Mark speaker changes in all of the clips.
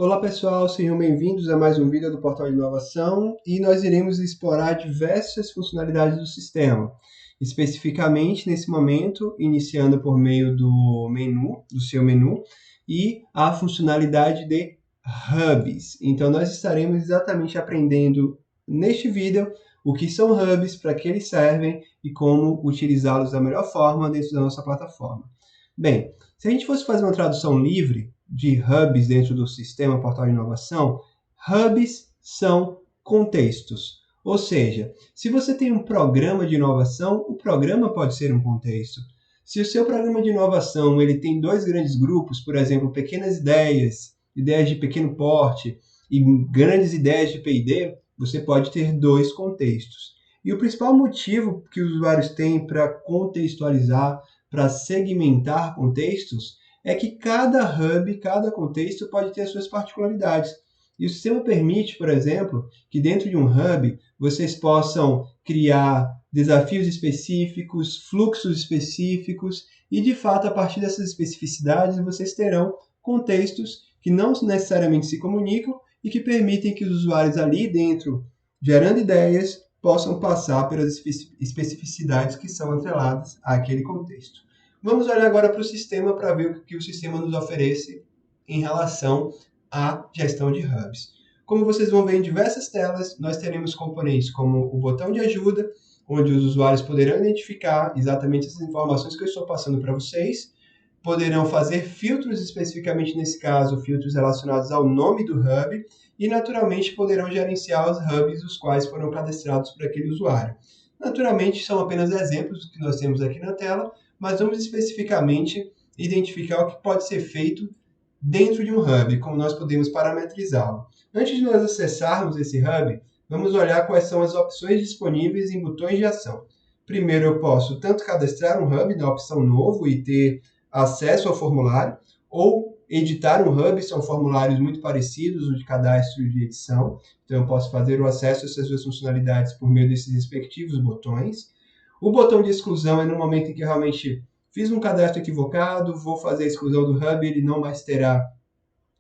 Speaker 1: Olá pessoal, sejam bem-vindos a mais um vídeo do Portal de Inovação e nós iremos explorar diversas funcionalidades do sistema, especificamente nesse momento, iniciando por meio do menu, do seu menu, e a funcionalidade de Hubs. Então nós estaremos exatamente aprendendo neste vídeo o que são Hubs, para que eles servem e como utilizá-los da melhor forma dentro da nossa plataforma. Bem, se a gente fosse fazer uma tradução livre de hubs dentro do sistema Portal de Inovação, hubs são contextos. Ou seja, se você tem um programa de inovação, o programa pode ser um contexto. Se o seu programa de inovação ele tem dois grandes grupos, por exemplo, pequenas ideias, ideias de pequeno porte e grandes ideias de P&D, você pode ter dois contextos. E o principal motivo que os usuários têm para contextualizar, para segmentar contextos, é que cada hub, cada contexto pode ter as suas particularidades. E o sistema permite, por exemplo, que dentro de um hub vocês possam criar desafios específicos, fluxos específicos, e de fato, a partir dessas especificidades, vocês terão contextos que não necessariamente se comunicam e que permitem que os usuários ali dentro, gerando ideias, possam passar pelas especificidades que são atreladas àquele contexto. Vamos olhar agora para o sistema para ver o que o sistema nos oferece em relação à gestão de hubs. Como vocês vão ver em diversas telas, nós teremos componentes como o botão de ajuda, onde os usuários poderão identificar exatamente essas informações que eu estou passando para vocês, poderão fazer filtros, especificamente nesse caso, filtros relacionados ao nome do hub, e naturalmente poderão gerenciar os hubs os quais foram cadastrados para aquele usuário. Naturalmente, são apenas exemplos do que nós temos aqui na tela, mas vamos especificamente identificar o que pode ser feito dentro de um hub, como nós podemos parametrizá-lo. Antes de nós acessarmos esse hub, vamos olhar quais são as opções disponíveis em botões de ação. Primeiro, eu posso tanto cadastrar um hub na opção novo e ter acesso ao formulário, ou editar um hub, são formulários muito parecidos, o de cadastro e de edição. Então, eu posso fazer o acesso a essas duas funcionalidades por meio desses respectivos botões. O botão de exclusão é no momento em que eu realmente fiz um cadastro equivocado, vou fazer a exclusão do hub, ele não mais terá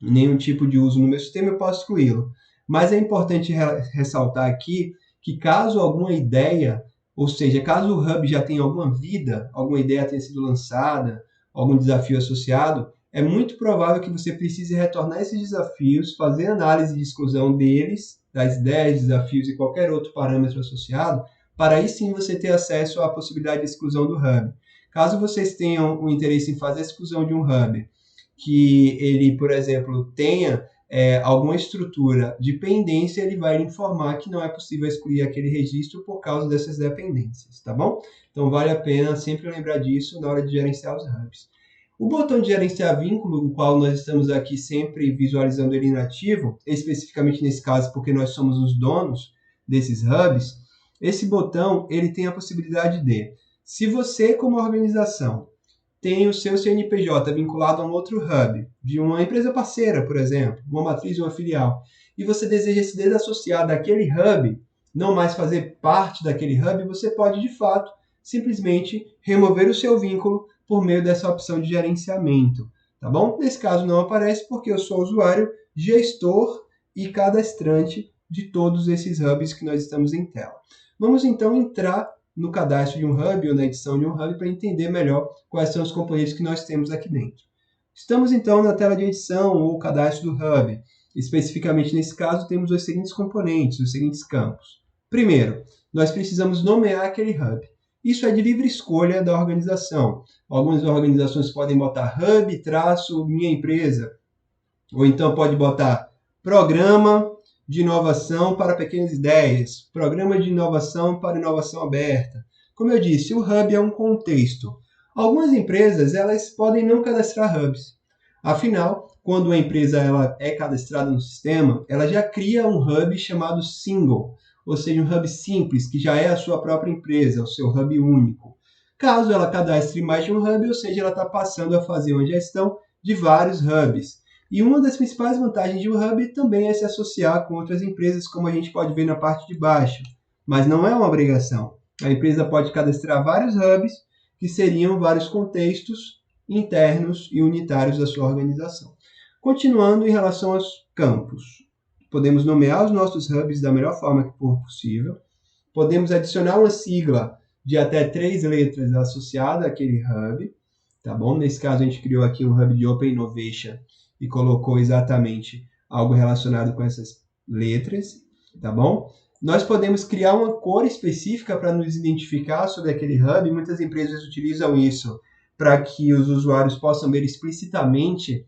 Speaker 1: nenhum tipo de uso no meu sistema, eu posso excluí-lo. Mas é importante ressaltar aqui que caso alguma ideia, ou seja, caso o hub já tenha alguma vida, alguma ideia tenha sido lançada, algum desafio associado, é muito provável que você precise retornar esses desafios, fazer análise de exclusão deles, das ideias, desafios e qualquer outro parâmetro associado, para aí sim você ter acesso à possibilidade de exclusão do hub. Caso vocês tenham o interesse em fazer a exclusão de um hub, que ele, por exemplo, tenha alguma estrutura de pendência, ele vai informar que não é possível excluir aquele registro por causa dessas dependências, tá bom? Então, vale a pena sempre lembrar disso na hora de gerenciar os hubs. O botão de gerenciar vínculo, o qual nós estamos aqui sempre visualizando ele inativo, especificamente nesse caso porque nós somos os donos desses hubs, esse botão ele tem a possibilidade de, se você como organização tem o seu CNPJ vinculado a um outro hub, de uma empresa parceira, por exemplo, uma matriz ou uma filial, e você deseja se desassociar daquele hub, não mais fazer parte daquele hub, você pode, de fato, simplesmente remover o seu vínculo por meio dessa opção de gerenciamento, tá bom? Nesse caso não aparece porque eu sou usuário, gestor e cadastrante de todos esses hubs que nós estamos em tela. Vamos então entrar no cadastro de um hub ou na edição de um hub para entender melhor quais são os componentes que nós temos aqui dentro. Estamos então na tela de edição ou cadastro do hub. Especificamente nesse caso, temos os seguintes componentes, os seguintes campos. Primeiro, nós precisamos nomear aquele hub. Isso é de livre escolha da organização. Algumas organizações podem botar hub, minha empresa. Ou então pode botar programa de inovação para pequenas ideias, programa de inovação para inovação aberta. Como eu disse, o hub é um contexto. Algumas empresas elas podem não cadastrar hubs. Afinal, quando uma empresa ela é cadastrada no sistema, ela já cria um hub chamado single, ou seja, um hub simples, que já é a sua própria empresa, o seu hub único. Caso ela cadastre mais de um hub, ou seja, ela está passando a fazer uma gestão de vários hubs. E uma das principais vantagens de um hub também é se associar com outras empresas, como a gente pode ver na parte de baixo. Mas não é uma obrigação. A empresa pode cadastrar vários hubs, que seriam vários contextos internos e unitários da sua organização. Continuando em relação campos. Podemos nomear os nossos hubs da melhor forma que for possível. Podemos adicionar uma sigla de até 3 letras associada àquele hub, tá bom? Nesse caso, a gente criou aqui um hub de Open Innovation e colocou exatamente algo relacionado com essas letras, tá bom? Nós podemos criar uma cor específica para nos identificar sobre aquele hub. Muitas empresas utilizam isso para que os usuários possam ver explicitamente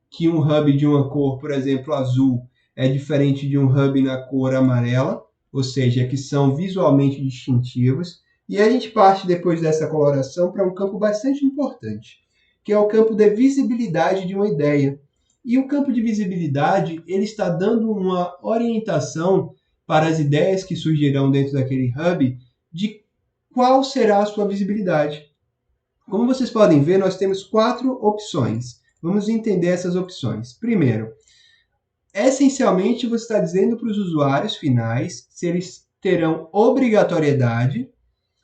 Speaker 1: que um hub de uma cor, por exemplo, azul, é diferente de um hub na cor amarela, ou seja, que são visualmente distintivos. E a gente parte depois dessa coloração para um campo bastante importante, que é o campo de visibilidade de uma ideia. E o campo de visibilidade, ele está dando uma orientação para as ideias que surgirão dentro daquele hub de qual será a sua visibilidade. Como vocês podem ver, nós temos 4 opções. Vamos entender essas opções. Primeiro, essencialmente você está dizendo para os usuários finais se eles terão obrigatoriedade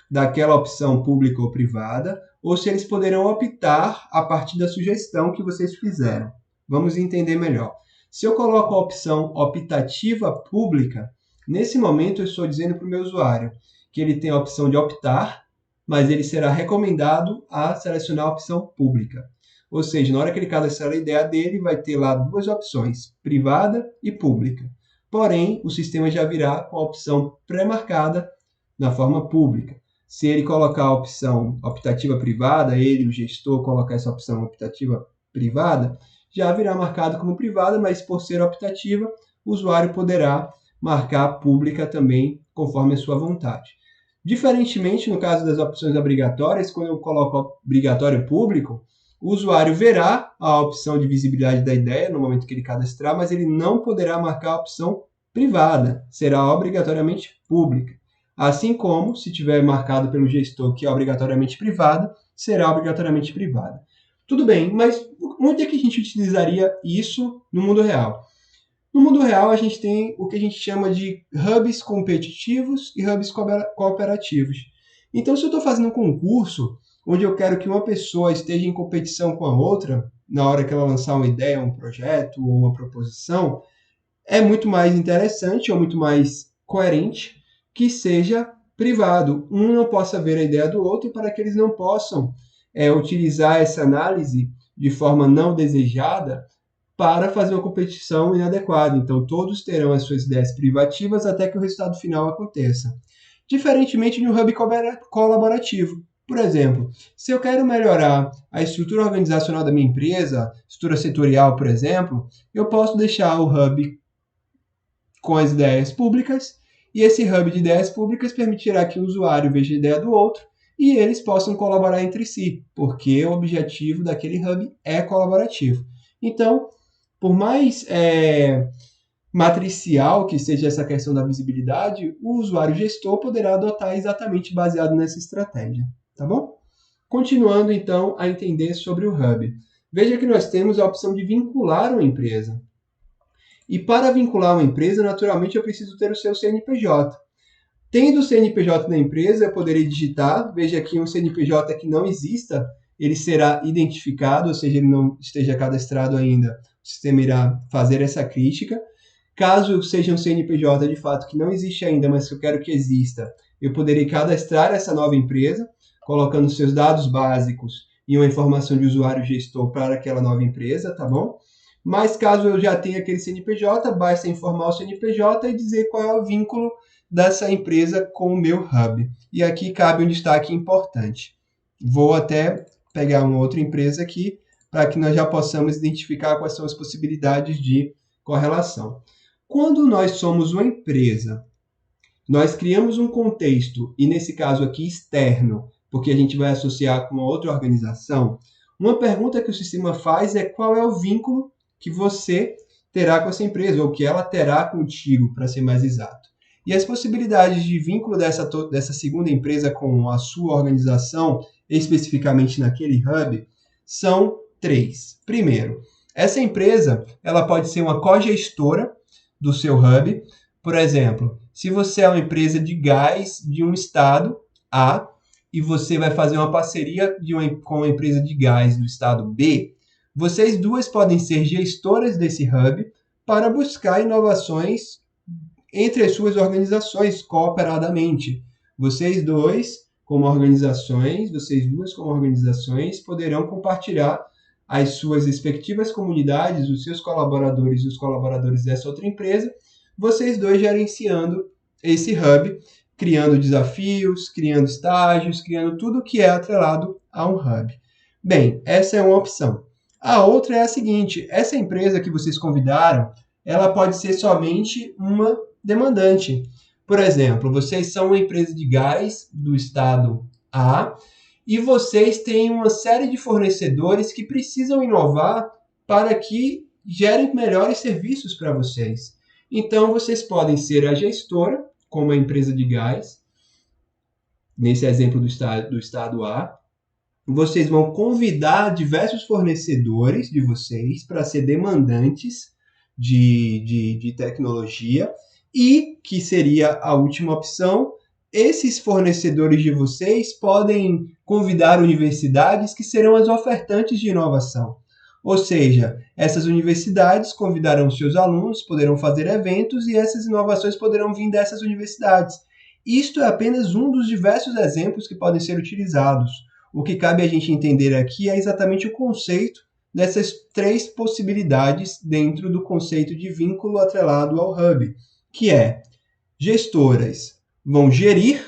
Speaker 1: daquela opção pública ou privada, ou se eles poderão optar a partir da sugestão que vocês fizeram. Vamos entender melhor. Se eu coloco a opção optativa pública, nesse momento eu estou dizendo para o meu usuário que ele tem a opção de optar, mas ele será recomendado a selecionar a opção pública. Ou seja, na hora que ele cadastrar a ideia dele, vai ter lá 2 opções, privada e pública. Porém, o sistema já virá com a opção pré-marcada na forma pública. Se ele colocar a opção optativa privada, ele, o gestor, colocar essa opção optativa privada, já virá marcado como privada, mas por ser optativa, o usuário poderá marcar pública também, conforme a sua vontade. Diferentemente, no caso das opções obrigatórias, quando eu coloco obrigatório público, o usuário verá a opção de visibilidade da ideia no momento que ele cadastrar, mas ele não poderá marcar a opção privada, será obrigatoriamente pública. Assim como, se tiver marcado pelo gestor que é obrigatoriamente privado, será obrigatoriamente privada. Tudo bem, mas onde é que a gente utilizaria isso no mundo real? No mundo real, a gente tem o que a gente chama de hubs competitivos e hubs cooperativos. Então, se eu estou fazendo um concurso onde eu quero que uma pessoa esteja em competição com a outra, na hora que ela lançar uma ideia, um projeto ou uma proposição, é muito mais interessante ou muito mais coerente que seja privado. Um não possa ver a ideia do outro para que eles não possam utilizar essa análise de forma não desejada para fazer uma competição inadequada. Então, todos terão as suas ideias privativas até que o resultado final aconteça. Diferentemente de um hub colaborativo. Por exemplo, se eu quero melhorar a estrutura organizacional da minha empresa, estrutura setorial, por exemplo, eu posso deixar o hub com as ideias públicas, e esse hub de ideias públicas permitirá que o usuário veja a ideia do outro e eles possam colaborar entre si, porque o objetivo daquele hub é colaborativo. Então, por mais matricial que seja essa questão da visibilidade, o usuário gestor poderá adotar exatamente baseado nessa estratégia, tá bom? Continuando, então, a entender sobre o hub. Veja que nós temos a opção de vincular uma empresa. E para vincular uma empresa, naturalmente, eu preciso ter o seu CNPJ. Tendo o CNPJ da empresa, eu poderei digitar. Veja aqui um CNPJ que não exista, ele será identificado, ou seja, ele não esteja cadastrado ainda. O sistema irá fazer essa crítica. Caso seja um CNPJ de fato que não existe ainda, mas que eu quero que exista, eu poderei cadastrar essa nova empresa, colocando seus dados básicos e uma informação de usuário gestor para aquela nova empresa, tá bom? Mas caso eu já tenha aquele CNPJ, basta informar o CNPJ e dizer qual é o vínculo dessa empresa com o meu hub. E aqui cabe um destaque importante. Vou até pegar uma outra empresa aqui, para que nós já possamos identificar quais são as possibilidades de correlação. Quando nós somos uma empresa, nós criamos um contexto, e nesse caso aqui externo, porque a gente vai associar com uma outra organização, uma pergunta que o sistema faz é qual é o vínculo que você terá com essa empresa, ou que ela terá contigo, para ser mais exato. E as possibilidades de vínculo dessa segunda empresa com a sua organização, especificamente naquele hub, são 3. Primeiro, essa empresa ela pode ser uma cogestora do seu hub. Por exemplo, se você é uma empresa de gás de um estado A e você vai fazer uma parceria com uma empresa de gás do estado B, vocês duas podem ser gestoras desse hub para buscar inovações entre as suas organizações cooperadamente. Vocês duas, como organizações, poderão compartilhar as suas respectivas comunidades, os seus colaboradores e os colaboradores dessa outra empresa, vocês dois gerenciando esse hub, criando desafios, criando estágios, criando tudo que é atrelado a um hub. Bem, essa é uma opção. A outra é a seguinte: essa empresa que vocês convidaram, ela pode ser somente uma demandante. Por exemplo, vocês são uma empresa de gás do estado A e vocês têm uma série de fornecedores que precisam inovar para que gerem melhores serviços para vocês. Então, vocês podem ser a gestora, como a empresa de gás, nesse exemplo do estado A. Vocês vão convidar diversos fornecedores de vocês para ser demandantes de tecnologia e, que seria a última opção, esses fornecedores de vocês podem convidar universidades que serão as ofertantes de inovação. Ou seja, essas universidades convidarão seus alunos, poderão fazer eventos e essas inovações poderão vir dessas universidades. Isto é apenas um dos diversos exemplos que podem ser utilizados. O que cabe a gente entender aqui é exatamente o conceito dessas três possibilidades dentro do conceito de vínculo atrelado ao hub, que é: gestoras vão gerir,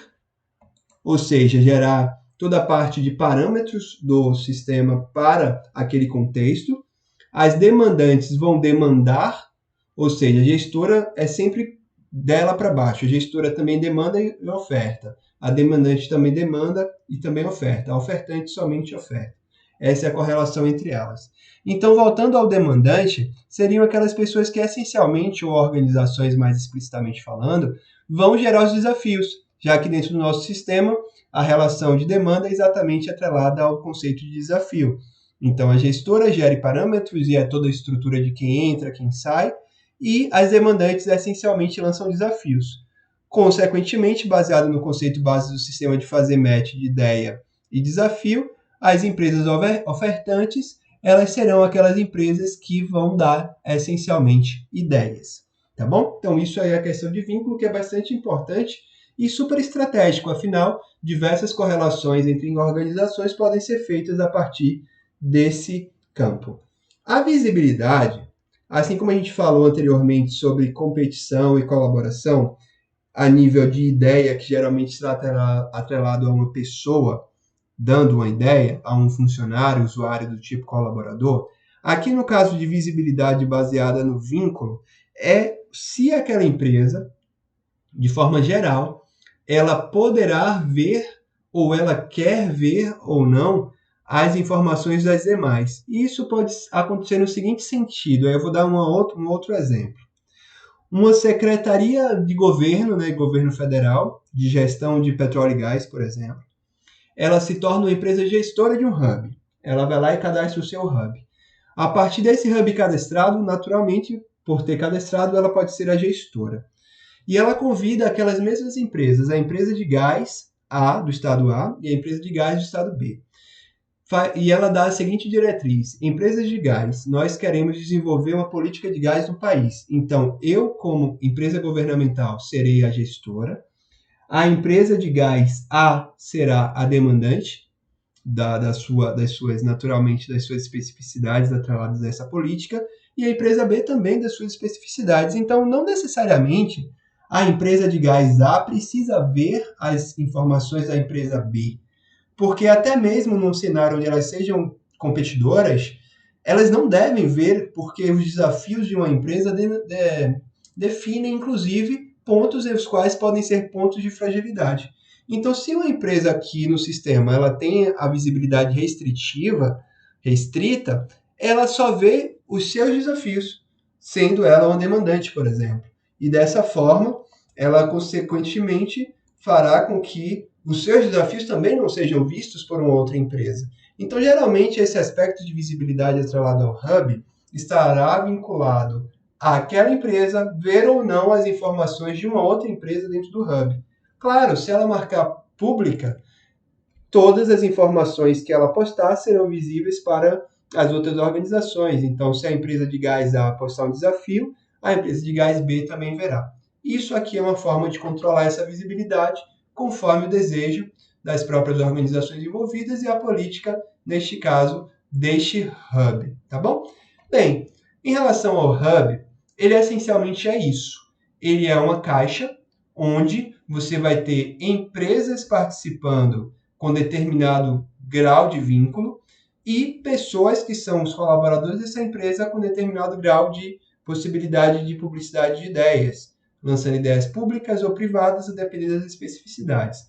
Speaker 1: ou seja, gerar toda a parte de parâmetros do sistema para aquele contexto. As demandantes vão demandar, ou seja, a gestora é sempre dela para baixo. A gestora também demanda e oferta. A demandante também demanda e também oferta. A ofertante somente oferta. Essa é a correlação entre elas. Então, voltando ao demandante, seriam aquelas pessoas que essencialmente, ou organizações mais explicitamente falando, vão gerar os desafios, já que dentro do nosso sistema a relação de demanda é exatamente atrelada ao conceito de desafio. Então, a gestora gere parâmetros e é toda a estrutura de quem entra, quem sai, e as demandantes essencialmente lançam desafios. Consequentemente, baseado no conceito base do sistema de fazer match de ideia e desafio, as empresas ofertantes, elas serão aquelas empresas que vão dar essencialmente ideias. Tá bom? Então, isso aí é a questão de vínculo, que é bastante importante e super estratégico. Afinal, diversas correlações entre organizações podem ser feitas a partir desse campo. A visibilidade, assim como a gente falou anteriormente sobre competição e colaboração, a nível de ideia, que geralmente está atrelado a uma pessoa dando uma ideia, a um funcionário, usuário do tipo colaborador, aqui no caso de visibilidade baseada no vínculo, é se aquela empresa, de forma geral, ela poderá ver ou ela quer ver ou não as informações das demais. Isso pode acontecer no seguinte sentido, aí eu vou dar um outro exemplo. Uma secretaria de governo, governo federal, de gestão de petróleo e gás, por exemplo, ela se torna uma empresa gestora de um hub. Ela vai lá e cadastra o seu hub. A partir desse hub cadastrado, naturalmente, por ter cadastrado, ela pode ser a gestora. E ela convida aquelas mesmas empresas, a empresa de gás A, do estado A, e a empresa de gás do estado B. E ela dá a seguinte diretriz: empresas de gás, nós queremos desenvolver uma política de gás no país. Então, eu, como empresa governamental, serei a gestora. A empresa de gás A será a demandante das suas especificidades atreladas a essa política, e a empresa B também das suas especificidades. Então, não necessariamente a empresa de gás A precisa ver as informações da empresa B, porque até mesmo num cenário onde elas sejam competidoras, elas não devem ver, porque os desafios de uma empresa definem, inclusive, pontos os quais podem ser pontos de fragilidade. Então, se uma empresa aqui no sistema ela tem a visibilidade restrita, ela só vê os seus desafios, sendo ela uma demandante, por exemplo. E dessa forma, ela consequentemente fará com que os seus desafios também não sejam vistos por uma outra empresa. Então, geralmente, esse aspecto de visibilidade atrelado ao hub estará vinculado àquela empresa ver ou não as informações de uma outra empresa dentro do hub. Claro, se ela marcar pública, todas as informações que ela postar serão visíveis para as outras organizações. Então, se a empresa de gás A postar um desafio, a empresa de gás B também verá. Isso aqui é uma forma de controlar essa visibilidade conforme o desejo das próprias organizações envolvidas e a política, neste caso, deste hub, tá bom? Bem, em relação ao hub, ele essencialmente é isso. Ele é uma caixa onde você vai ter empresas participando com determinado grau de vínculo e pessoas que são os colaboradores dessa empresa com determinado grau de possibilidade de publicidade de ideias, lançando ideias públicas ou privadas, a depender das especificidades.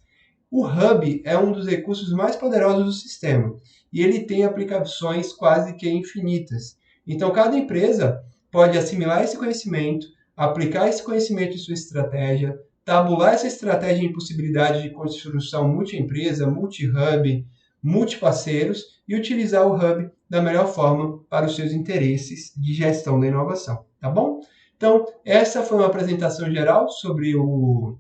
Speaker 1: O Hub é um dos recursos mais poderosos do sistema e ele tem aplicações quase que infinitas. Então, cada empresa pode assimilar esse conhecimento, aplicar esse conhecimento em sua estratégia, tabular essa estratégia em possibilidade de construção multi-empresa, multi-hub, multi-parceiros e utilizar o Hub da melhor forma para os seus interesses de gestão da inovação, tá bom? Então, essa foi uma apresentação geral sobre o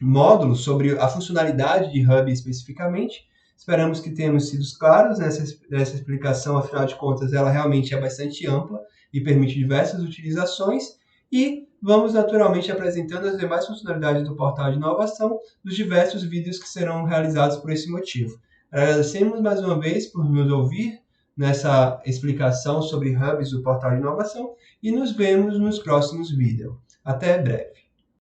Speaker 1: módulo, sobre a funcionalidade de Hub especificamente. Esperamos que tenhamos sido claros nessa explicação, afinal de contas, ela realmente é bastante ampla e permite diversas utilizações. E vamos naturalmente apresentando as demais funcionalidades do portal de inovação dos diversos vídeos que serão realizados por esse motivo. Agradecemos mais uma vez por nos ouvir nessa explicação sobre hubs do portal de inovação e nos vemos nos próximos vídeos. Até breve.